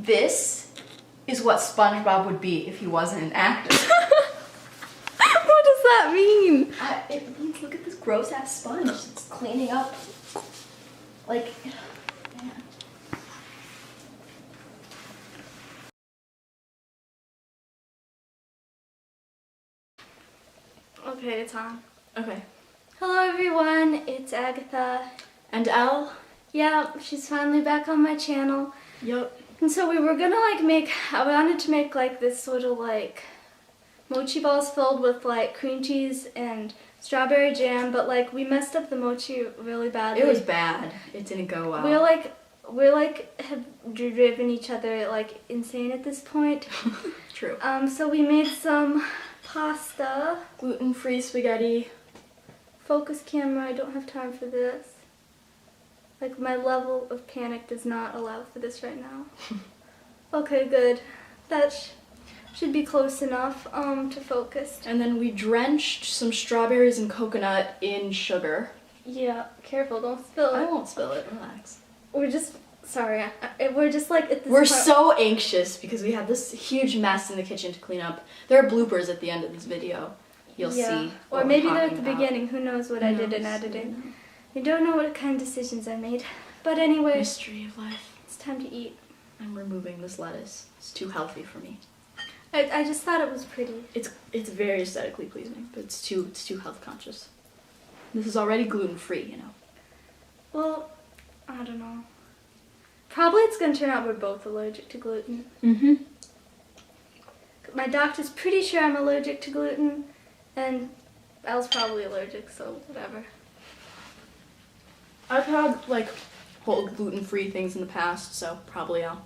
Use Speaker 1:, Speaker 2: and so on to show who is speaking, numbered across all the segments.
Speaker 1: This is what SpongeBob would be if he wasn't an actor.
Speaker 2: What does that mean?
Speaker 1: It means, look at this gross ass sponge. It's cleaning up. Like, man.
Speaker 2: Okay, it's on.
Speaker 1: Okay.
Speaker 2: Hello everyone, it's Agatha.
Speaker 1: And Elle?
Speaker 2: Yeah, she's finally back on my channel.
Speaker 1: Yup.
Speaker 2: And so we were gonna I wanted to make like this sort of like mochi balls filled with like cream cheese and strawberry jam, but like we messed up the mochi really badly.
Speaker 1: It was bad. It didn't go well.
Speaker 2: We're like have driven each other like insane at this point.
Speaker 1: True.
Speaker 2: So we made some pasta.
Speaker 1: Gluten-free spaghetti.
Speaker 2: Focus camera, I don't have time for this. Like, my level of panic does not allow for this right now. Okay, good. That should be close enough to focus.
Speaker 1: And then we drenched some strawberries and coconut in sugar.
Speaker 2: Yeah, careful, don't spill
Speaker 1: I
Speaker 2: it.
Speaker 1: won't spill it, relax.
Speaker 2: We're just, sorry, we're just like at this
Speaker 1: We're
Speaker 2: point.
Speaker 1: so anxious because we had this huge mess in the kitchen to clean up. There are bloopers at the end of this video. You'll see.
Speaker 2: Or maybe they're at the beginning. Who knows what I did in editing.
Speaker 1: Who knows?
Speaker 2: I don't know what kind of decisions I made. But anyway,
Speaker 1: Mystery of life.
Speaker 2: it's time to eat.
Speaker 1: I'm removing this lettuce. It's too healthy for me.
Speaker 2: I just thought it was pretty.
Speaker 1: It's very aesthetically pleasing, but it's too health conscious. This is already gluten-free, you know.
Speaker 2: Well, I don't know. Probably it's going to turn out we're both allergic to gluten.
Speaker 1: Mm-hmm.
Speaker 2: My doctor's pretty sure I'm allergic to gluten, and Elle's probably allergic, so whatever.
Speaker 1: I've had like whole gluten-free things in the past, so probably I'll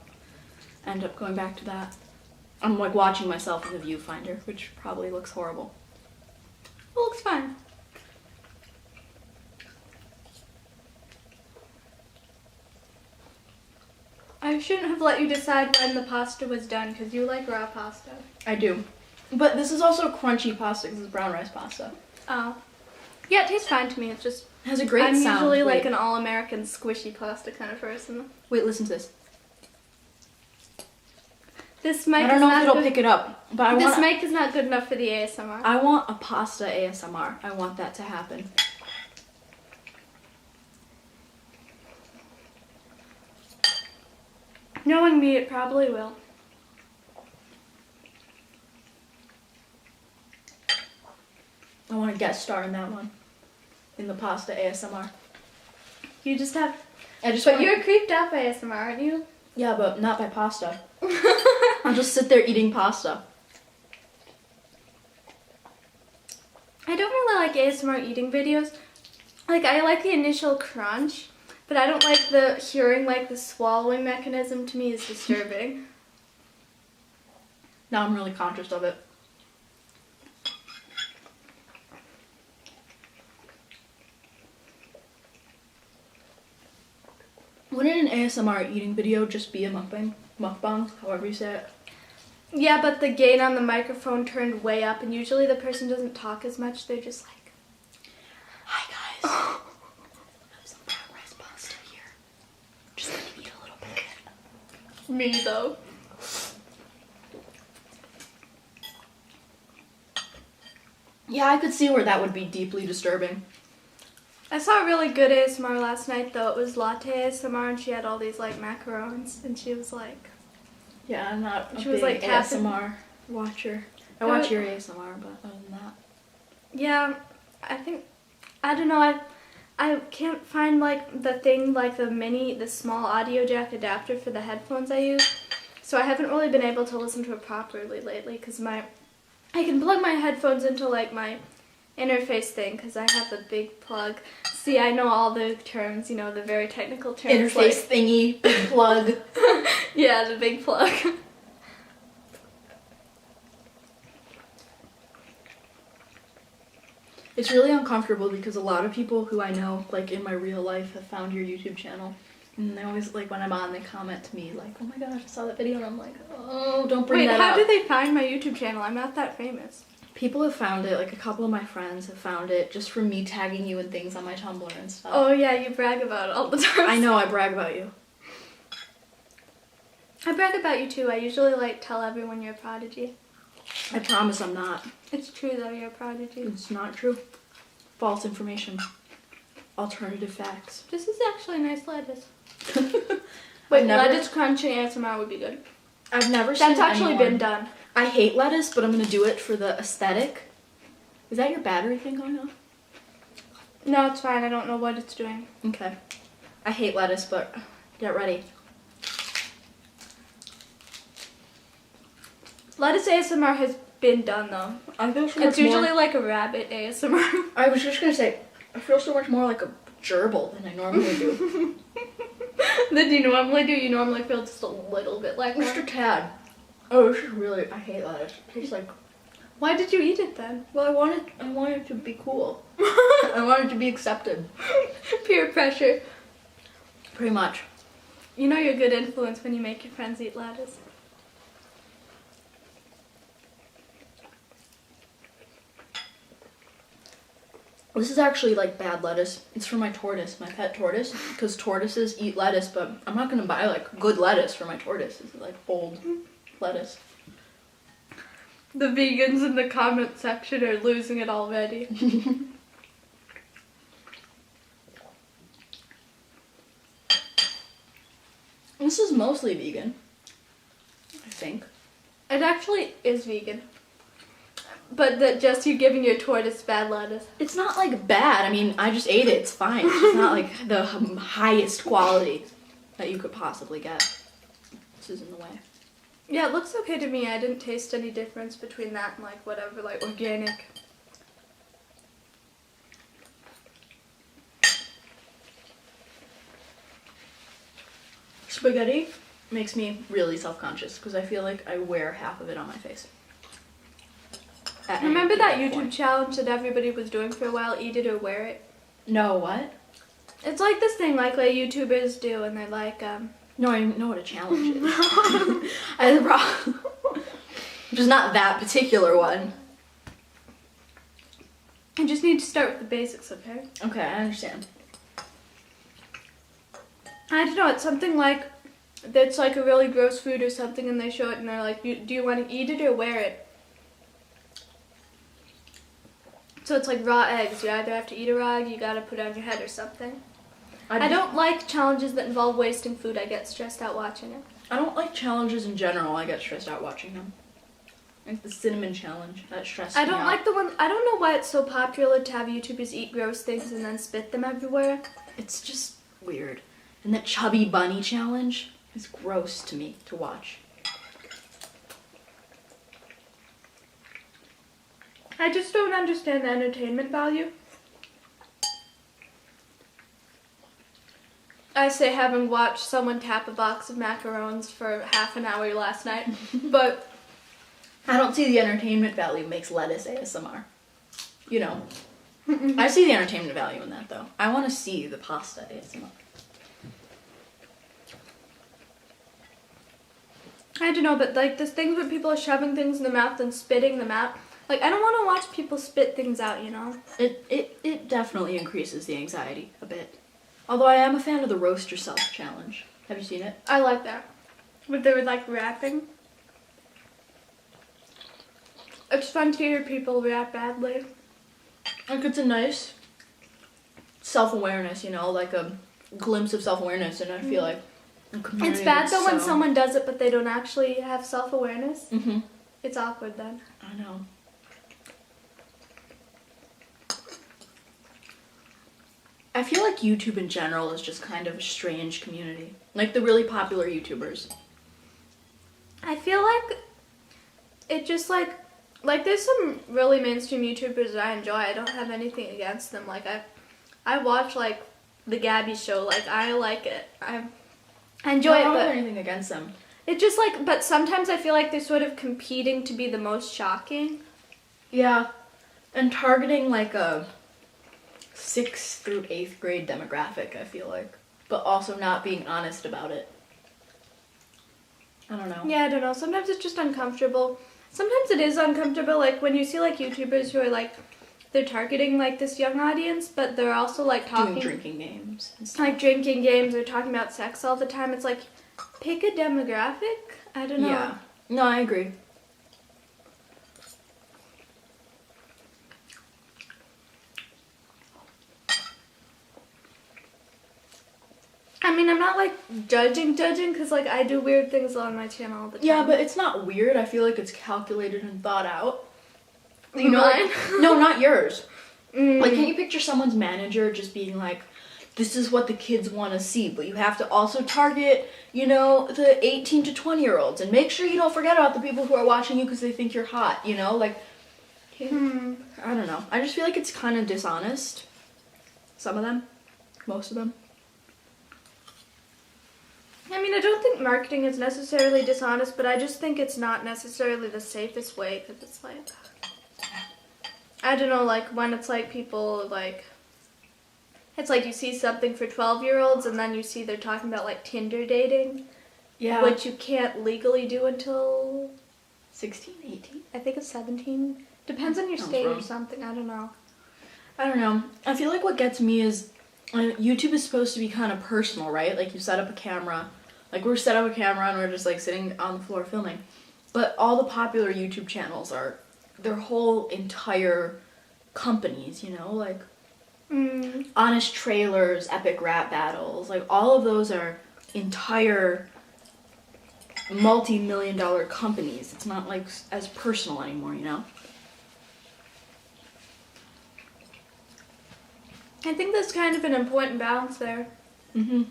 Speaker 1: end up going back to that. I'm like watching myself in the viewfinder, which probably looks horrible.
Speaker 2: It looks fine. I shouldn't have let you decide when the pasta was done, because you like raw pasta.
Speaker 1: I do. But this is also crunchy pasta because it's brown rice pasta.
Speaker 2: Oh. Yeah, it tastes fine to me. It's just
Speaker 1: It has a great
Speaker 2: I'm
Speaker 1: sound.
Speaker 2: usually like
Speaker 1: Wait.
Speaker 2: an all-American squishy pasta kind of person.
Speaker 1: Wait, listen to this.
Speaker 2: This mic
Speaker 1: I don't
Speaker 2: is
Speaker 1: know
Speaker 2: not
Speaker 1: if it'll
Speaker 2: good.
Speaker 1: pick it up, but
Speaker 2: This mic is not good enough for the ASMR.
Speaker 1: I want a pasta ASMR. I want that to happen.
Speaker 2: Knowing me, it probably will.
Speaker 1: I want a guest star in that one. In the pasta ASMR.
Speaker 2: You just have.
Speaker 1: But
Speaker 2: But you're creeped out by ASMR, aren't you?
Speaker 1: Yeah, but not by pasta. I'll just sit there eating pasta.
Speaker 2: I don't really like ASMR eating videos. Like, I like the initial crunch, but I don't like the hearing, like, the swallowing mechanism. To me is disturbing.
Speaker 1: Now I'm really conscious of it. Wouldn't an ASMR eating video just be a mukbang? Mukbang, however you say it.
Speaker 2: Yeah, but the gain on the microphone turned way up, and usually the person doesn't talk as much. They're just like,
Speaker 1: Hi guys. I have some brown rice pasta here. Just gonna eat a little bit of it.
Speaker 2: me, though.
Speaker 1: Yeah, I could see where that would be deeply disturbing.
Speaker 2: I saw a really good ASMR last night, though. It was latte ASMR, and she had all these, like, macarons, and she was like...
Speaker 1: Yeah, I'm not a
Speaker 2: She
Speaker 1: big
Speaker 2: was, like, tapping-
Speaker 1: ASMR watcher. I watch your ASMR, but other than that.
Speaker 2: Yeah, I don't know, I can't find, like, the thing, like, the small audio jack adapter for the headphones I use, so I haven't really been able to listen to it properly lately, because I can plug my headphones into, like, my interface thing, because I have the big plug. See, I know all the terms, you know, the very technical terms.
Speaker 1: Interface thingy, big plug.
Speaker 2: Yeah, the big plug.
Speaker 1: It's really uncomfortable because a lot of people who I know, like in my real life, have found your YouTube channel. And they always, like, when I'm on, they comment to me, like, oh my gosh, I saw that video, and I'm like, oh, don't bring that up.
Speaker 2: Wait, how did they find my YouTube channel? I'm not that famous.
Speaker 1: People have found it, like a couple of my friends have found it just from me tagging you in things on my Tumblr and stuff.
Speaker 2: Oh yeah, you brag about it all the time.
Speaker 1: I know, I brag about you.
Speaker 2: I I brag about you too. I usually like tell everyone you're a prodigy.
Speaker 1: I promise I'm not.
Speaker 2: It's true though, you're a prodigy.
Speaker 1: It's not true. False information. Alternative facts.
Speaker 2: This is actually nice lettuce. Wait, lettuce crunching ASMR would be good.
Speaker 1: I've never seen
Speaker 2: That's actually been done.
Speaker 1: I hate lettuce, but I'm gonna do it for the aesthetic. Is that your battery thing going on?
Speaker 2: No, it's fine. I don't know what it's doing.
Speaker 1: Okay. I hate lettuce, but get ready.
Speaker 2: Lettuce ASMR has been done though.
Speaker 1: I feel so much
Speaker 2: It's usually like a rabbit ASMR.
Speaker 1: I was just gonna say, I feel so much more like a gerbil than I normally do.
Speaker 2: Than you normally do. You normally feel just a little bit like
Speaker 1: Just a
Speaker 2: one.
Speaker 1: tad. Oh, this is really. I hate lettuce. It tastes like.
Speaker 2: Why did you eat it then?
Speaker 1: Well, I wanted to be cool. I wanted to be accepted.
Speaker 2: Peer pressure.
Speaker 1: Pretty much.
Speaker 2: You know you're a good influence when you make your friends eat lettuce.
Speaker 1: This is actually like bad lettuce. It's for my tortoise, my pet tortoise, because tortoises eat lettuce, but I'm not gonna buy like good lettuce for my tortoise. It's like old lettuce.
Speaker 2: The vegans in the comment section are losing it already.
Speaker 1: This is mostly vegan, I think.
Speaker 2: It actually is vegan. But that just you giving your tortoise bad lettuce.
Speaker 1: It's not like bad. I mean, I just ate it. It's fine. It's just not like the highest quality that you could possibly get. This is in the way.
Speaker 2: Yeah, it looks okay to me. I didn't taste any difference between that and like whatever, like organic.
Speaker 1: Spaghetti makes me really self-conscious because I feel like I wear half of it on my face.
Speaker 2: Remember that YouTube challenge that everybody was doing for a while, eat it or wear it?
Speaker 1: No, what?
Speaker 2: It's like this thing like YouTubers do and they're like,
Speaker 1: No, I know what a challenge is. I had a problem. Just not that particular one.
Speaker 2: I just need to start with the basics, okay?
Speaker 1: Okay, I understand.
Speaker 2: I don't know, it's something like, that's like a really gross food or something and they show it and they're like, do you want to eat it or wear it? So it's like raw eggs. You either have to eat a raw egg, you gotta put it on your head or something. I don't like challenges that involve wasting food. I get stressed out watching it.
Speaker 1: I don't like challenges in general. I get stressed out watching them. Like the cinnamon challenge. That stressed me out.
Speaker 2: I don't like the one, I don't know why it's so popular to have YouTubers eat gross things and then spit them everywhere.
Speaker 1: It's just weird. And that chubby bunny challenge is gross to me to watch.
Speaker 2: I just don't understand the entertainment value. I say having watched someone tap a box of macarons for half an hour last night, but
Speaker 1: I don't see the entertainment value makes lettuce ASMR. You know. I see the entertainment value in that though. I want to see the pasta ASMR.
Speaker 2: I don't know, but like this thing where people are shoving things in their mouth and spitting them out. Like I don't want to watch people spit things out, you know?
Speaker 1: It definitely increases the anxiety a bit. Although I am a fan of the roast yourself challenge. Have you seen it?
Speaker 2: I like that. But they were like rapping. It's fun to hear people rap badly.
Speaker 1: Like it's a nice self-awareness, you know, like a glimpse of self-awareness, and I feel like the community
Speaker 2: It's bad though when
Speaker 1: so-
Speaker 2: someone does it but they don't actually have self-awareness.
Speaker 1: Mhm.
Speaker 2: It's awkward then.
Speaker 1: I know. I feel like YouTube in general is just kind of a strange community. Like the really popular YouTubers.
Speaker 2: I feel like it just like there's some really mainstream YouTubers that I enjoy. I don't have anything against them. Like I watch like the Gabby show. Like I like it. I enjoy
Speaker 1: I
Speaker 2: it,
Speaker 1: don't have
Speaker 2: but
Speaker 1: anything against them.
Speaker 2: it just like but sometimes I feel like they're sort of competing to be the most shocking.
Speaker 1: Yeah. And targeting like a 6th through 8th grade demographic, I feel like. But also not being honest about it. I don't know.
Speaker 2: Yeah, I don't know. Sometimes it's just uncomfortable. Sometimes it is uncomfortable, like when you see like YouTubers who are like, they're targeting like this young audience, but they're also like talking,
Speaker 1: Doing drinking games and stuff.
Speaker 2: like drinking games or talking about sex all the time. It's like, pick a demographic. I don't know.
Speaker 1: Yeah. No, I agree.
Speaker 2: I mean, I'm not like judging because like I do weird things on my channel all the time.
Speaker 1: Yeah, but it's not weird. I feel like it's calculated and thought out. You know,
Speaker 2: Mine?
Speaker 1: no, not yours.
Speaker 2: Mm.
Speaker 1: Like, can you picture someone's manager just being like, this is what the kids want to see, but you have to also target, you know, the 18 to 20-year-olds, and make sure you don't forget about the people who are watching you because they think you're hot, you know? Like, I don't know. I just feel like it's kind of dishonest. Some of them. Most of them.
Speaker 2: I mean, I don't think marketing is necessarily dishonest, but I just think it's not necessarily the safest way because it's like, I don't know, like when it's like people like, it's like you see something for 12-year-olds and then you see they're talking about like Tinder dating,
Speaker 1: Yeah.
Speaker 2: which you can't legally do until
Speaker 1: 16, 18?
Speaker 2: I think it's 17. Depends on your
Speaker 1: Sounds
Speaker 2: state or
Speaker 1: wrong.
Speaker 2: something. I don't know.
Speaker 1: I don't know. I feel like what gets me is YouTube is supposed to be kind of personal, right? Like you set up a camera. Like we're set up a camera and we're just like sitting on the floor filming. But all the popular YouTube channels are their whole entire companies, you know? Like Honest Trailers, Epic Rap Battles. Like all of those are entire multi-million-dollar companies. It's not like as personal anymore, you know?
Speaker 2: I think that's kind of an important balance there.
Speaker 1: Mm-hmm.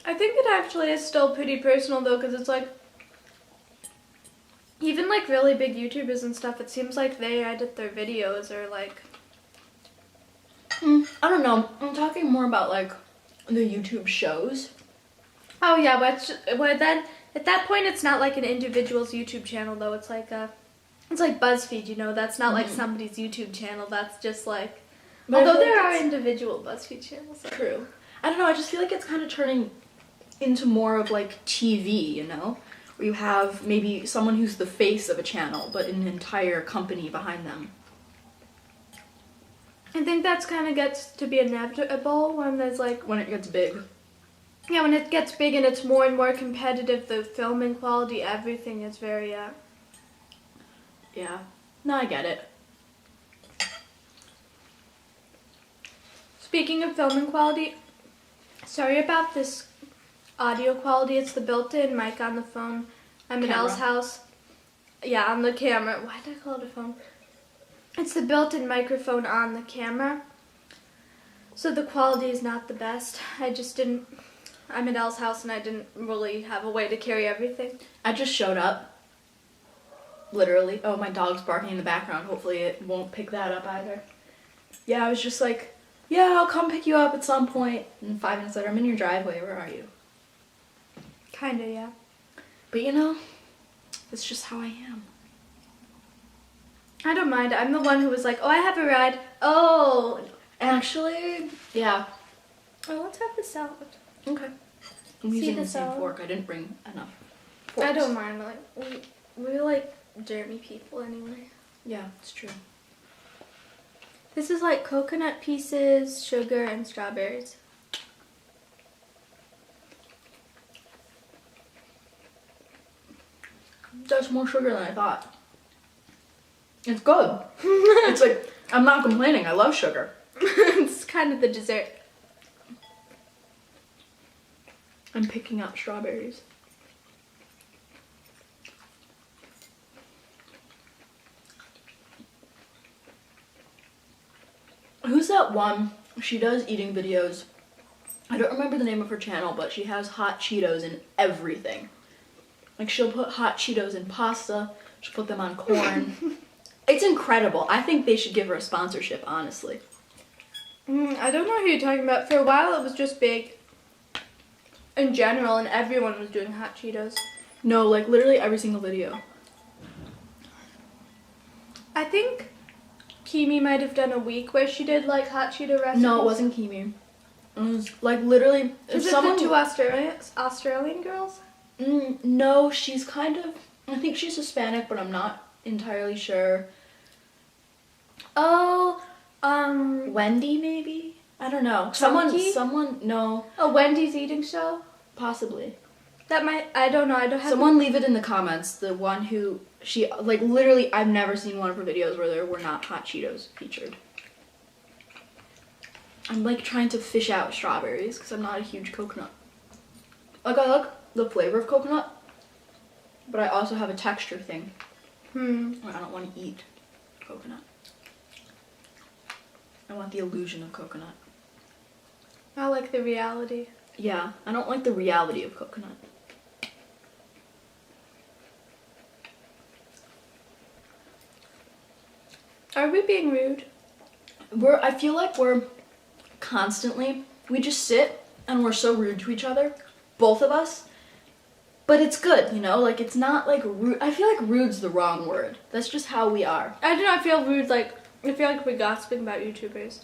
Speaker 2: I think it actually is still pretty personal though, because it's like, even like really big YouTubers and stuff, it seems like they edit their videos or like,
Speaker 1: I don't know. I'm talking more about like the YouTube shows.
Speaker 2: oh yeah, but then at that point it's not like an individual's YouTube channel though. It's like BuzzFeed, you know. That's not like somebody's YouTube channel. That's just like,
Speaker 1: But I
Speaker 2: although
Speaker 1: feel like
Speaker 2: there are
Speaker 1: it's
Speaker 2: individual BuzzFeed channels. So.
Speaker 1: true. I don't know. I just feel like it's kind of turning into more of like TV, you know, where you have maybe someone who's the face of a channel, but an entire company behind them.
Speaker 2: I think that's kind of gets to be inevitable when there's like,
Speaker 1: When it gets big.
Speaker 2: yeah, when it gets big and it's more and more competitive, the filming quality, everything is very,
Speaker 1: Yeah. No, I get it.
Speaker 2: Speaking of filming quality, sorry about this audio quality. It's the built-in mic on the phone. I'm at
Speaker 1: Camera.
Speaker 2: Elle's house. Yeah, on the camera. Why did I call it a phone? It's the built-in microphone on the camera. So the quality is not the best. I'm at Elle's house and I didn't really have a way to carry everything.
Speaker 1: I just showed up. Literally. Oh, my dog's barking in the background. Hopefully it won't pick that up either. Yeah, I was just like, yeah, I'll come pick you up at some point. And 5 minutes later, I'm in your driveway. Where are you?
Speaker 2: Kinda, yeah.
Speaker 1: But you know, it's just how I am.
Speaker 2: I don't mind. I'm the one who was like, oh, I have a ride. Oh.
Speaker 1: Actually, yeah.
Speaker 2: Oh, let's have the salad.
Speaker 1: Okay. I'm
Speaker 2: See
Speaker 1: using
Speaker 2: the
Speaker 1: the same
Speaker 2: salad?
Speaker 1: fork. I didn't bring enough forks.
Speaker 2: I don't mind. Like, we're like germy people anyway.
Speaker 1: Yeah, it's true.
Speaker 2: This is like coconut pieces, sugar, and strawberries.
Speaker 1: That's more sugar than I thought. It's good. It's like, I'm not complaining. I love sugar.
Speaker 2: It's kind of the dessert.
Speaker 1: I'm picking out strawberries. Who's that one? She does eating videos. I don't remember the name of her channel, but she has hot Cheetos in everything. Like, she'll put hot Cheetos in pasta. She'll put them on corn. It's incredible. I think they should give her a sponsorship, honestly.
Speaker 2: I don't know who you're talking about. For a while, it was just big in general, and everyone was doing hot Cheetos.
Speaker 1: No, like, literally every single video.
Speaker 2: I think Kimi might have done a week where she did like hot Cheeto recipes.
Speaker 1: No, it wasn't Kimi. It was, like, literally...
Speaker 2: Is it the two Australian girls?
Speaker 1: No, she's kind of... I think she's Hispanic, but I'm not entirely sure.
Speaker 2: Oh,
Speaker 1: Wendy, maybe? I don't know.
Speaker 2: Chunky?
Speaker 1: Someone, no,
Speaker 2: a Wendy's eating show?
Speaker 1: possibly.
Speaker 2: I don't know. I don't have.
Speaker 1: Someone leave it in the comments. The one who she like literally, I've never seen one of her videos where there were not hot Cheetos featured. I'm like trying to fish out strawberries because I'm not a huge coconut. Like I like the flavor of coconut, but I also have a texture thing. I don't want to eat coconut. I want the illusion of coconut.
Speaker 2: I like the reality.
Speaker 1: Yeah, I don't like the reality of coconut.
Speaker 2: Are we being rude?
Speaker 1: I feel like we're constantly, we just sit and we're so rude to each other, both of us, but it's good, you know, like it's not like rude. I feel like rude's the wrong word. That's just how we are.
Speaker 2: I do not feel rude, like, I feel like we're gossiping about YouTubers.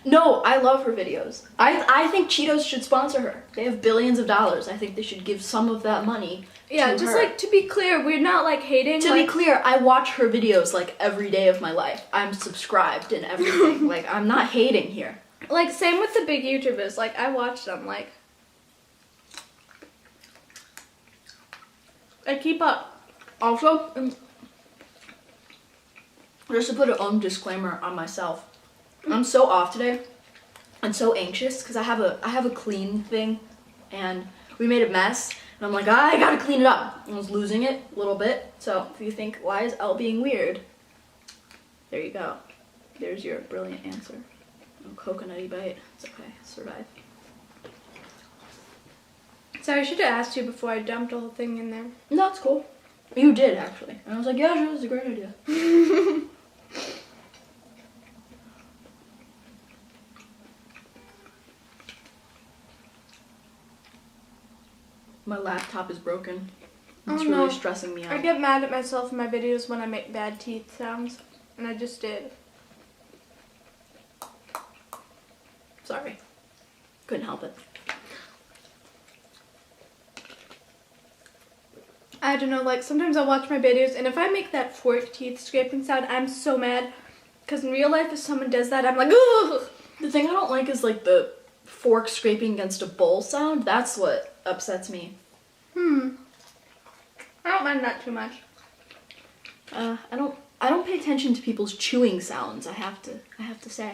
Speaker 1: No, I love her videos. I think Cheetos should sponsor her. They have billions of dollars. I think they should give some of that money
Speaker 2: Yeah,
Speaker 1: to
Speaker 2: just
Speaker 1: her.
Speaker 2: like, to be clear, we're not like hating.
Speaker 1: To be clear, I watch her videos like every day of my life. I'm subscribed and everything. Like, I'm not hating here.
Speaker 2: Like, same with the big YouTubers. Like, I watch them, like. I keep up.
Speaker 1: Also, just to put an own disclaimer on myself, I'm so off today and so anxious because I have a clean thing and we made a mess and I'm like, I gotta clean it up. I was losing it a little bit. So if you think, why is Elle being weird? There you go. There's your brilliant answer. No coconutty bite. It's okay. Survive.
Speaker 2: Sorry, I should have asked you before I dumped the whole thing in there.
Speaker 1: No, it's cool. You did actually. And I was like, yeah, sure, that's a great idea. My laptop is broken. It's really stressing me out.
Speaker 2: I get mad at myself in my videos when I make bad teeth sounds, and I just did.
Speaker 1: Sorry. Couldn't help it.
Speaker 2: I don't know, like, sometimes I watch my videos, and if I make that fork teeth scraping sound, I'm so mad. Because in real life, if someone does that, I'm like, ugh!
Speaker 1: The thing I don't like is, like, the fork scraping against a bowl sound. That's what upsets me.
Speaker 2: I don't mind that too much.
Speaker 1: I don't pay attention to people's chewing sounds, I have to say.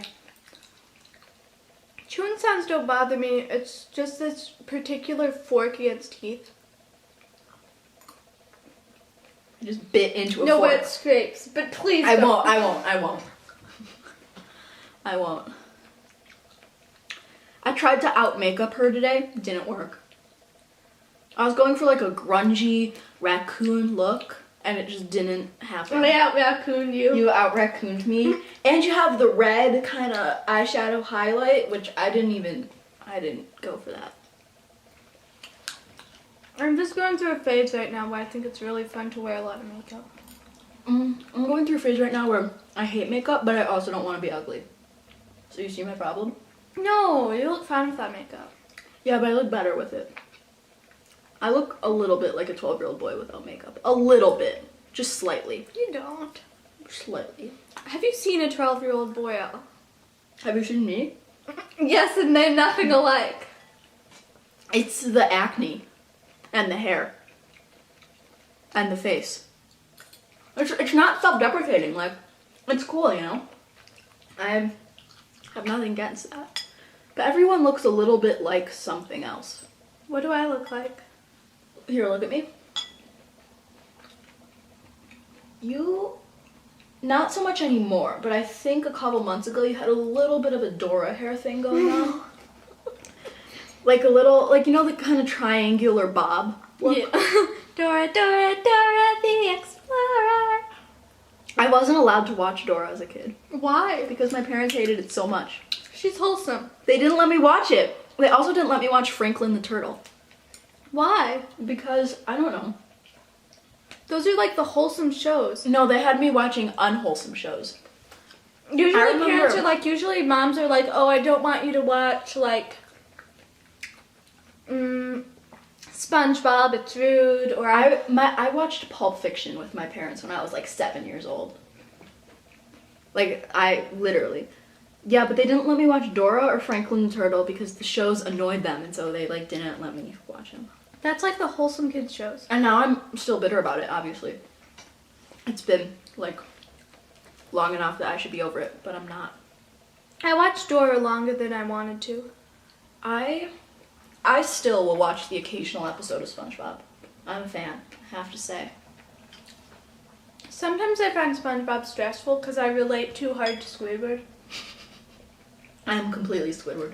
Speaker 2: Chewing sounds don't bother me. It's just this particular fork against teeth.
Speaker 1: I just bit into a
Speaker 2: No,
Speaker 1: fork.
Speaker 2: where it scrapes. But please
Speaker 1: I
Speaker 2: don't.
Speaker 1: won't. I won't. I tried to out makeup her today. Didn't work. I was going for like a grungy raccoon look, and it just didn't happen.
Speaker 2: I out raccooned you.
Speaker 1: You out raccooned me, and you have the red kind of eyeshadow highlight, which I didn't go for that.
Speaker 2: I'm just going through a phase right now where I think it's really fun to wear a lot of makeup.
Speaker 1: I'm going through a phase right now where I hate makeup, but I also don't want to be ugly. So you see my problem?
Speaker 2: No, you look fine without makeup.
Speaker 1: Yeah, but I look better with it. I look a little bit like a 12-year-old boy without makeup. A little bit. Just slightly.
Speaker 2: You don't.
Speaker 1: Slightly.
Speaker 2: Have you seen a 12-year-old boy, Elle?
Speaker 1: Have you seen me?
Speaker 2: Yes, and they're nothing alike.
Speaker 1: It's the acne. And the hair. And the face. It's not self-deprecating. Like, it's cool, you know? I have nothing against that. But everyone looks a little bit like something else.
Speaker 2: What do I look like?
Speaker 1: Here, look at me. You, not so much anymore, but I think a couple months ago you had a little bit of a Dora hair thing going on. Like a little, like, you know, the kind of triangular bob look?
Speaker 2: Yeah. Dora, Dora, Dora the Explorer.
Speaker 1: I wasn't allowed to watch Dora as a kid
Speaker 2: Why?
Speaker 1: because my parents hated it so much.
Speaker 2: She's wholesome.
Speaker 1: They didn't let me watch it. They also didn't let me watch Franklin the Turtle
Speaker 2: Why?
Speaker 1: because, I don't know.
Speaker 2: Those are like the wholesome shows.
Speaker 1: No, they had me watching unwholesome shows.
Speaker 2: Usually
Speaker 1: remember-
Speaker 2: parents are like, usually moms are like, oh, I don't want you to watch like SpongeBob, it's rude, or
Speaker 1: I watched Pulp Fiction with my parents when I was like 7 years old. Like, I literally. Yeah, but they didn't let me watch Dora or Franklin the Turtle because the shows annoyed them, and so they like didn't let me watch them.
Speaker 2: That's like the wholesome kids shows.
Speaker 1: And now I'm still bitter about it, obviously. It's been, like, long enough that I should be over it, but I'm not.
Speaker 2: I watched Dora longer than I wanted to.
Speaker 1: I still will watch the occasional episode of SpongeBob. I'm a fan, I have to say.
Speaker 2: Sometimes I find SpongeBob stressful because I relate too hard to Squidward.
Speaker 1: I am completely Squidward.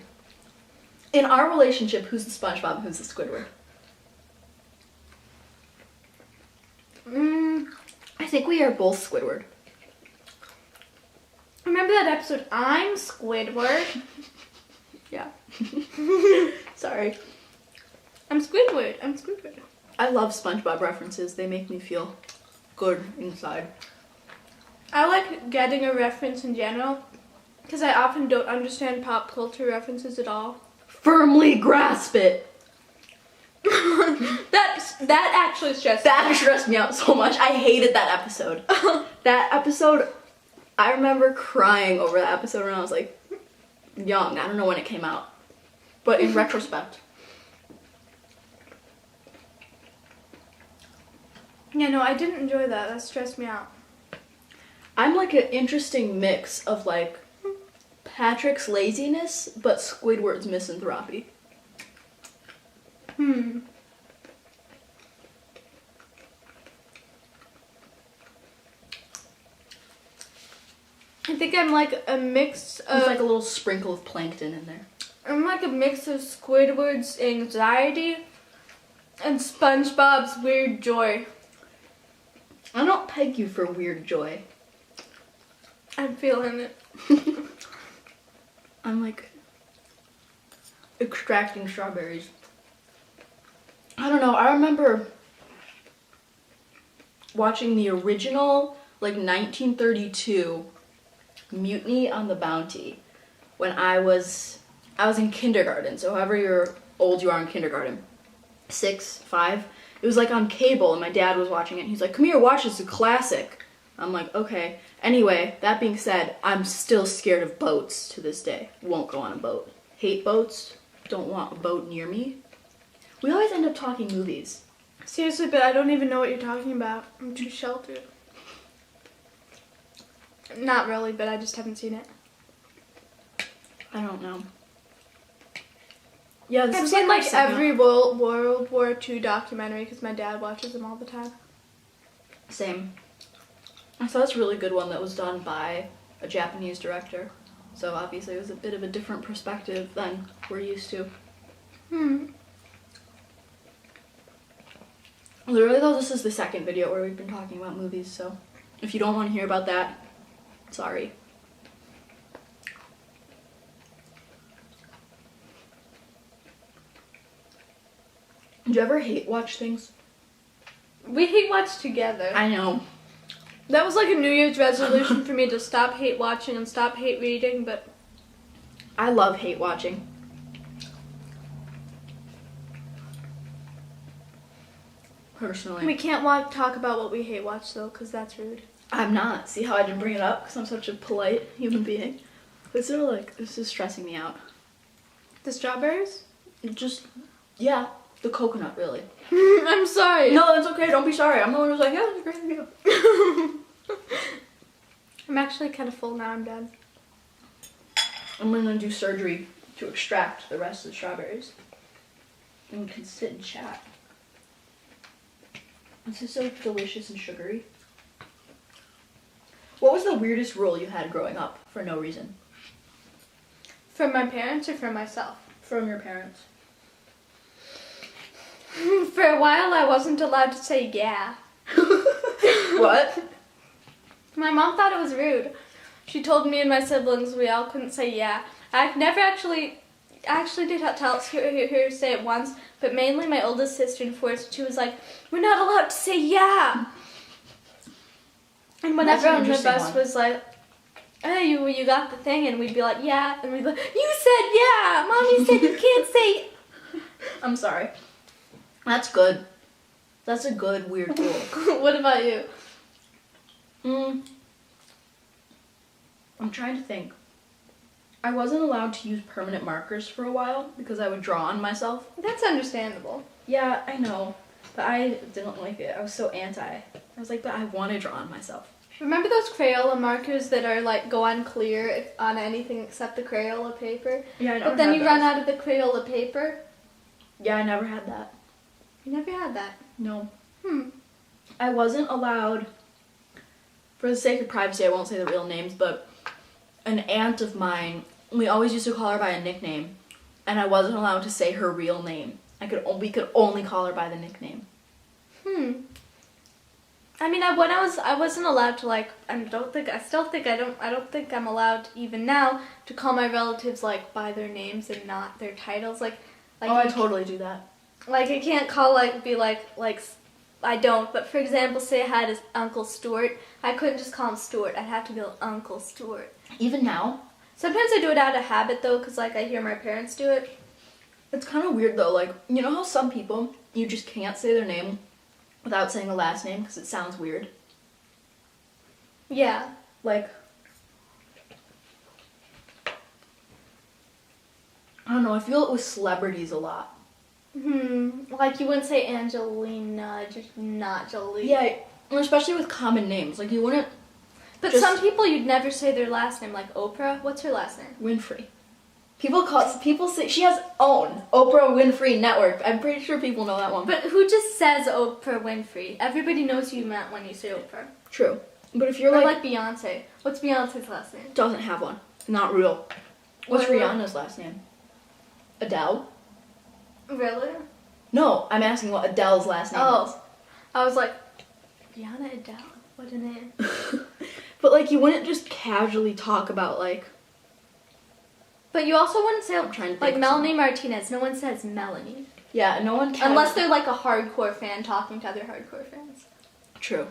Speaker 1: In our relationship, who's the SpongeBob and who's the Squidward? I think we are both Squidward.
Speaker 2: Remember that episode, I'm Squidward?
Speaker 1: Yeah. Sorry.
Speaker 2: I'm Squidward.
Speaker 1: I love SpongeBob references. They make me feel good inside.
Speaker 2: I like getting a reference in general because I often don't understand pop culture references at all.
Speaker 1: Firmly grasp it.
Speaker 2: That actually stressed me out.
Speaker 1: That stressed me out so much. I hated that episode. That episode, I remember crying over that episode when I was like young. I don't know when it came out. But in retrospect.
Speaker 2: Yeah, no, I didn't enjoy that. That stressed me out.
Speaker 1: I'm like an interesting mix of like Patrick's laziness, but Squidward's misanthropy.
Speaker 2: I think I'm like a mix of...
Speaker 1: There's like a little sprinkle of plankton in there.
Speaker 2: I'm like a mix of Squidward's anxiety and SpongeBob's weird joy.
Speaker 1: I don't peg you for weird joy.
Speaker 2: I'm feeling it.
Speaker 1: I'm like extracting strawberries. I don't know. I remember watching the original, like 1932 Mutiny on the Bounty when I was in kindergarten. So however old you are in kindergarten, 6, 5. It was like on cable and my dad was watching it. And he's like, "Come here, watch this, it's a classic." I'm like, okay. Anyway, that being said, I'm still scared of boats to this day. Won't go on a boat. Hate boats. Don't want a boat near me. We always end up talking movies.
Speaker 2: Seriously, but I don't even know what you're talking about. I'm too sheltered. Not really, but I just haven't seen it.
Speaker 1: I don't know. Yeah, this
Speaker 2: I've
Speaker 1: is
Speaker 2: seen
Speaker 1: my
Speaker 2: like
Speaker 1: second-
Speaker 2: every World War II documentary because my dad watches them all the time.
Speaker 1: Same. I saw this really good one that was done by a Japanese director. So obviously it was a bit of a different perspective than we're used to. Literally though, this is the second video where we've been talking about movies, so if you don't want to hear about that, sorry. Do you ever hate watch things?
Speaker 2: We hate watch together.
Speaker 1: I know.
Speaker 2: That was like a New Year's resolution for me to stop hate watching and stop hate reading, but
Speaker 1: I love hate watching. Personally.
Speaker 2: we can't talk about what we hate watch though, because that's rude.
Speaker 1: I'm not. See how I didn't bring it up? Because I'm such a polite human being. This is stressing me out.
Speaker 2: The strawberries?
Speaker 1: It just, yeah, the coconut really.
Speaker 2: I'm sorry.
Speaker 1: No, that's okay. Don't be sorry. I'm the one who's like, yeah, it's a great video.
Speaker 2: I'm actually kind of full now. I'm done.
Speaker 1: I'm gonna do surgery to extract the rest of the strawberries. And we can sit and chat. This is so delicious and sugary. What was the weirdest rule you had growing up for no reason?
Speaker 2: From my parents or from myself?
Speaker 1: From your parents.
Speaker 2: For a while, I wasn't allowed to say yeah.
Speaker 1: What?
Speaker 2: My mom thought it was rude. She told me and my siblings we all couldn't say yeah. I never actually did hear her say it once, but mainly my oldest sister enforced. She was like, "We're not allowed to say yeah." And when
Speaker 1: That's an
Speaker 2: everyone on the
Speaker 1: interesting
Speaker 2: bus
Speaker 1: one.
Speaker 2: was like, "Hey, you got the thing," and we'd be like, "Yeah," and we'd be like, "You said yeah, Mommy said you can't say."
Speaker 1: I'm sorry. That's good. That's a good weird rule.
Speaker 2: What about you?
Speaker 1: I'm trying to think. I wasn't allowed to use permanent markers for a while because I would draw on myself.
Speaker 2: That's understandable.
Speaker 1: Yeah, I know. But I didn't like it. I was so anti. I was like, but I want to draw on myself.
Speaker 2: Remember those Crayola markers that are like go on clear on anything except the Crayola paper?
Speaker 1: Yeah, I never
Speaker 2: But then
Speaker 1: had
Speaker 2: you
Speaker 1: those.
Speaker 2: run out of the Crayola paper?
Speaker 1: Yeah, I never had that.
Speaker 2: You never had that?
Speaker 1: No.
Speaker 2: Hmm.
Speaker 1: I wasn't allowed, for the sake of privacy, I won't say the real names, but an aunt of mine, we always used to call her by a nickname, and I wasn't allowed to say her real name. We could only call her by the nickname.
Speaker 2: I mean, I wasn't allowed to like. I don't think I'm allowed even now to call my relatives like by their names and not their titles. Like
Speaker 1: Oh, I totally do that.
Speaker 2: Like I can't call be like I don't. But for example, say I had his Uncle Stuart, I couldn't just call him Stuart. I'd have to be like Uncle Stuart.
Speaker 1: Even now?
Speaker 2: Sometimes I do it out of habit though, cause like I hear my parents do it.
Speaker 1: It's kind of weird though. Like, you know how some people you just can't say their name without saying the last name because it sounds weird.
Speaker 2: Yeah.
Speaker 1: Like, I don't know. I feel it with celebrities a lot.
Speaker 2: Like you wouldn't say Angelina, just not Jolie.
Speaker 1: Yeah, especially with common names. Like you wouldn't.
Speaker 2: But some people you'd never say their last name, like Oprah. What's her last name?
Speaker 1: Winfrey. People say she has own Oprah Winfrey Network. I'm pretty sure people know that one.
Speaker 2: But who just says Oprah Winfrey? Everybody knows who you meant when you say Oprah.
Speaker 1: True. But if you're
Speaker 2: or
Speaker 1: like
Speaker 2: Beyonce. What's Beyonce's last name?
Speaker 1: Doesn't have one. Not real. What's Rihanna's last name? Adele?
Speaker 2: Really?
Speaker 1: No, I'm asking what Adele's last name is.
Speaker 2: I was like, Rihanna Adele? What a name.
Speaker 1: But like you wouldn't just casually talk about like.
Speaker 2: But you also wouldn't say like Melanie Martinez. No one says Melanie.
Speaker 1: Yeah, no one can.
Speaker 2: Unless they're like a hardcore fan talking to other hardcore fans.
Speaker 1: True.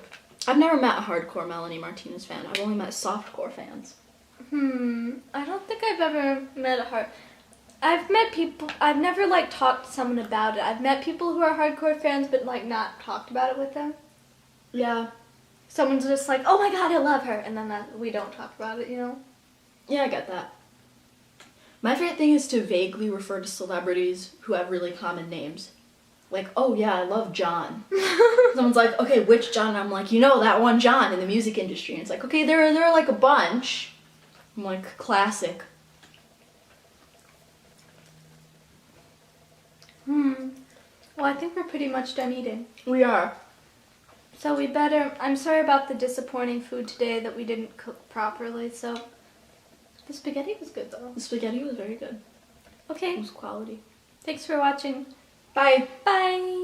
Speaker 1: I've never met a hardcore Melanie Martinez fan. I've only met softcore fans.
Speaker 2: I don't think I've ever met a I've met people. I've never like talked to someone about it. I've met people who are hardcore fans, but like not talked about it with them.
Speaker 1: Yeah.
Speaker 2: Someone's just like, oh my god, I love her, and then we don't talk about it, you know?
Speaker 1: Yeah, I get that. My favorite thing is to vaguely refer to celebrities who have really common names. Like, oh yeah, I love John. Someone's like, okay, which John? And I'm like, you know, that one John in the music industry. And it's like, okay, there are like a bunch. I'm like, classic.
Speaker 2: Well, I think we're pretty much done eating.
Speaker 1: We are.
Speaker 2: So we better, I'm sorry about the disappointing food today that we didn't cook properly, so. The spaghetti was good though.
Speaker 1: The spaghetti was very good.
Speaker 2: Okay.
Speaker 1: It was quality.
Speaker 2: Thanks for watching.
Speaker 1: Bye.
Speaker 2: Bye.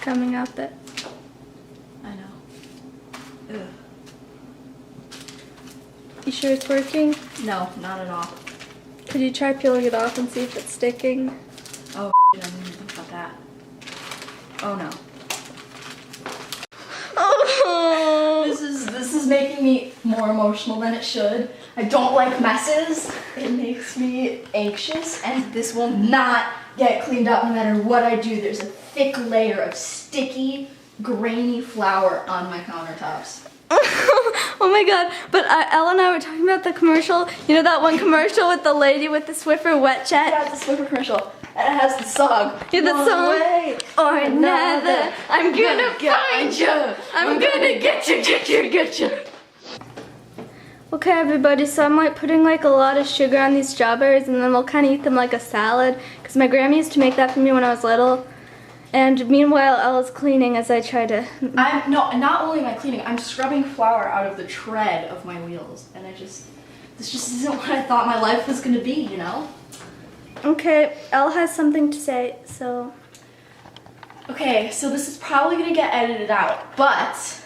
Speaker 2: Coming out that.
Speaker 1: I know. Ugh.
Speaker 2: You sure it's working?
Speaker 1: No, not at all.
Speaker 2: Could you try peeling it off and see if it's sticking?
Speaker 1: Oh, I didn't even think about that. Oh no.
Speaker 2: Oh.
Speaker 1: This is making me more emotional than it should. I don't like messes. It makes me anxious, and this will not get cleaned up no matter what I do. There's a thick layer of sticky, grainy flour on my countertops.
Speaker 2: Oh my god, but Elle and I were talking about the commercial. You know that one commercial with the lady with the Swiffer wet jet?
Speaker 1: Yeah, it's a Swiffer commercial. And it has the song.
Speaker 2: Yeah, the
Speaker 1: One
Speaker 2: song.
Speaker 1: way
Speaker 2: Or another, I'm gonna find you. I'm gonna get you. Okay everybody, so I'm like putting like a lot of sugar on these strawberries and then we'll kind of eat them like a salad. Because my grandma used to make that for me when I was little. And meanwhile, Ella's cleaning as I try to...
Speaker 1: Not only am I cleaning, I'm scrubbing flour out of the tread of my wheels. And this just isn't what I thought my life was gonna be, you know?
Speaker 2: Okay, Elle has something to say, so...
Speaker 1: Okay, so this is probably gonna get edited out, but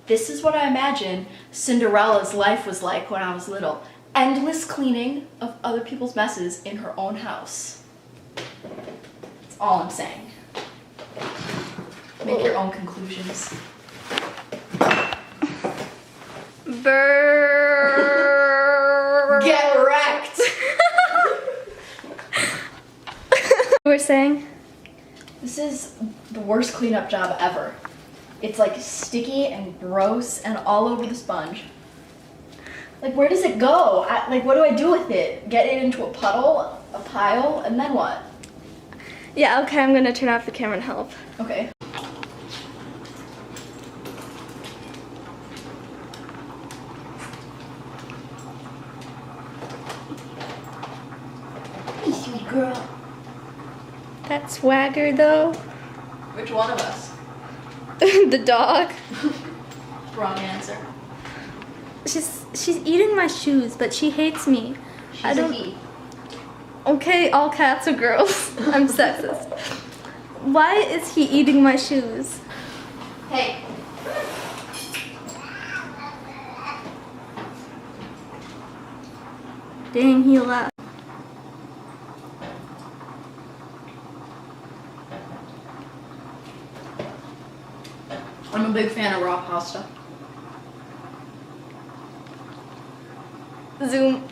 Speaker 1: This is what I imagine Cinderella's life was like when I was little. Endless cleaning of other people's messes in her own house. That's all I'm saying. Make your own conclusions. Get wrecked!
Speaker 2: You were saying?
Speaker 1: This is the worst cleanup job ever. It's like sticky and gross and all over the sponge. Like, where does it go? Like, what do I do with it? Get it into a puddle, a pile, and then what?
Speaker 2: Yeah, okay, I'm gonna turn off the camera and help.
Speaker 1: Okay. Hey, sweet girl.
Speaker 2: That swagger though.
Speaker 1: Which one of us?
Speaker 2: The dog.
Speaker 1: Wrong answer.
Speaker 2: She's eating my shoes, but she hates me.
Speaker 1: She's a he.
Speaker 2: Okay, all cats are girls. I'm sexist. Why is he eating my shoes?
Speaker 1: Hey.
Speaker 2: Dang, he left.
Speaker 1: I'm a big fan of raw pasta.
Speaker 2: Zoom.